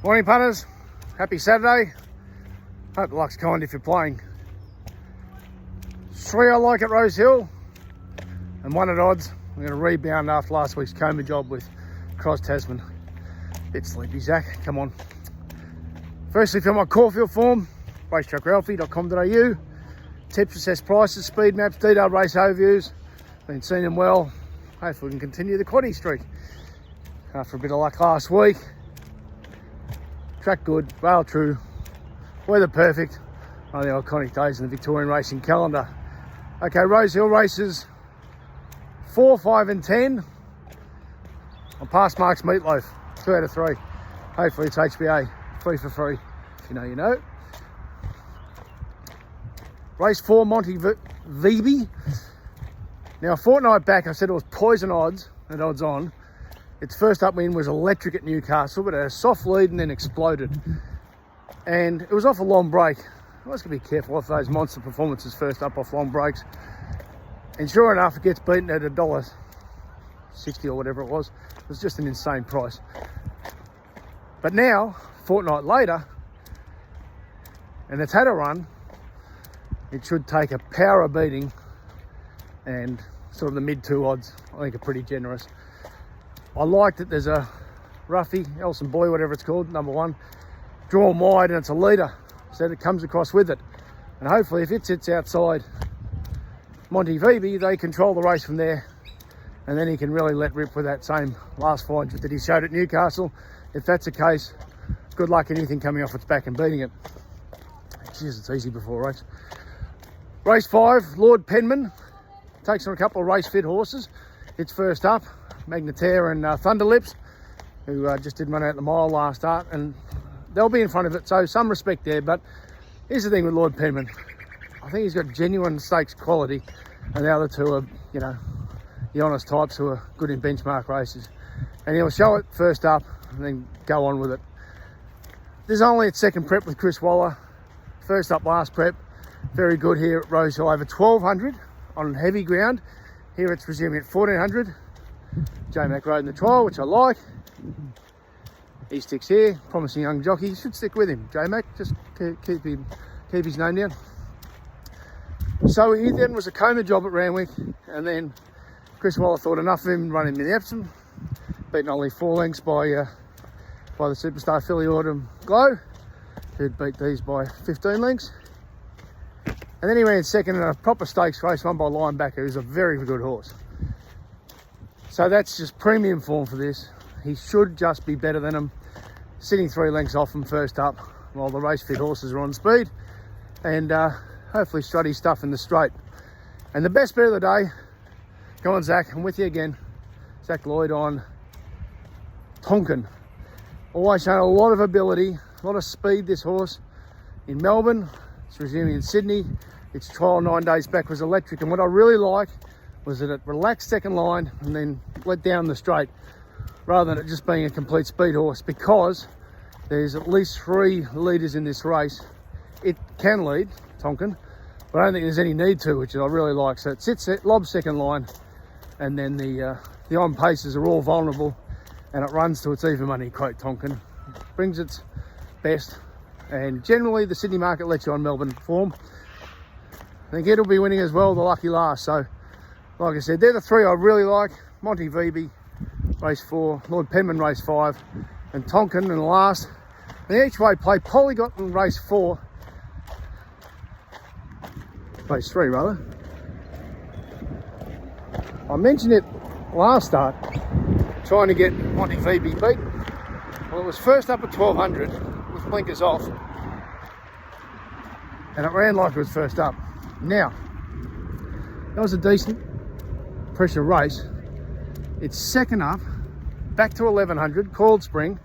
Morning punters, happy Saturday. Hope the luck's kind if you're playing. 3 I like at Rose Hill and 1 at odds. I'm going to rebound after last week's coma job with Cross Tasman. Bit sleepy, Zach, come on. Firstly, for my Caulfield form, racetrackralphie.com.au. Tips, assess prices, speed maps, detailed race overviews. Been seeing them well. Hopefully we can continue the quaddie streak. After a bit of luck last week. Track good, rail true, weather perfect. One of the iconic days in the Victorian racing calendar. Okay, Rose Hill races 4, 5 and 10. On past Mark's Meatloaf, 2 out of 3. Hopefully it's HBA, free for free. If you know, you know. Race 4, Monty VB. Now a fortnight back I said it was poison odds and odds on. Its first up win was electric at Newcastle, but it had a soft lead and then exploded. And it was off a long break. I was going to be careful of those monster performances first up off long breaks. And sure enough, it gets beaten at $1.60 or whatever it was. It was just an insane price. But now, a fortnight later, and it's had a run, it should take a power beating, and sort of the mid-2 odds, I think, are pretty generous. I like that there's a roughie, Elson Boy, whatever it's called, number 1, drawn wide, and it's a leader, so it comes across with it. And hopefully if it sits outside Monty VB, they control the race from there, and then he can really let rip with that same last 500 that he showed at Newcastle. If that's the case, good luck anything coming off its back and beating it. Jeez, it's easy before race. Race 5, Lord Penman takes on a couple of race fit horses. It's first up, Magnetar and Thunderlips, who just did run out the mile last start, and they'll be in front of it, so some respect there. But here's the thing with Lord Penman. I think he's got genuine stakes quality, and the other two are, you know, the honest types who are good in benchmark races. And he'll show it first up and then go on with it. There's only its second prep with Chris Waller. First up last prep, very good here at Rose Hill, over 1200 on heavy ground. Here it's resuming at 1400. J-Mac rode in the trial, which I like. He sticks here, promising young jockey. You should stick with him, J-Mac. Just keep his name down. So he then was a coma job at Randwick, and then Chris Waller thought enough of him and run him in the Epsom. Beaten only 4 lengths by the superstar filly Autumn Glow, who'd beat these by 15 lengths. And then he ran second in a proper stakes race won by Linebacker, who's a very good horse. So that's just premium form for this. He should just be better than him, sitting 3 lengths off him first up while the race fit horses are on speed, and hopefully strut his stuff in the straight. And the best bet of the day, come on Zach, I'm with you again, Zach Lloyd on Tonkin. Always shown a lot of ability, a lot of speed, this horse. In Melbourne, it's resuming in Sydney. Its trial 9 days back was electric, and what I really like was that it relaxed second line and then let down the straight, rather than it just being a complete speed horse, because there's at least 3 leaders in this race. It can lead, Tonkin, but I don't think there's any need to, which I really like. So it sits at lob second line, and then the on paces are all vulnerable, and it runs to its even money, quote Tonkin. Brings its best, and generally the Sydney market lets you on Melbourne form. I think it'll be winning as well, the lucky last. So like I said, they're the 3 I really like. Monty VB, race 4, Lord Penman, race 5, and Tonkin in the last. The each way play, Polygot in race 4. Race 3, rather. I mentioned it last start, trying to get Monty VB beat. Well, it was first up at 1200 with blinkers off, and it ran like it was first up. Now, that was a decent pressure race. It's second up, back to 1100, called spring,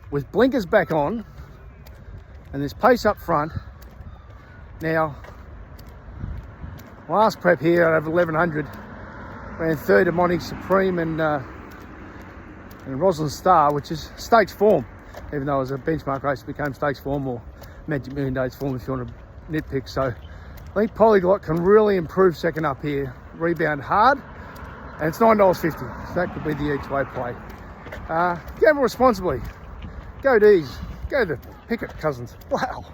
with blinkers back on, and there's pace up front. Now, last prep here over 1100, ran third to Monty Supreme and Rosalind Star, which is stakes form, even though it was a benchmark race, it became stakes form, or Magic Million Days form if you want to nitpick. So I think Polyglot can really improve second up here, rebound hard, and it's $9.50, so that could be the each way play. Gamble responsibly, go D's, Go to Pickett Cousins. Wow.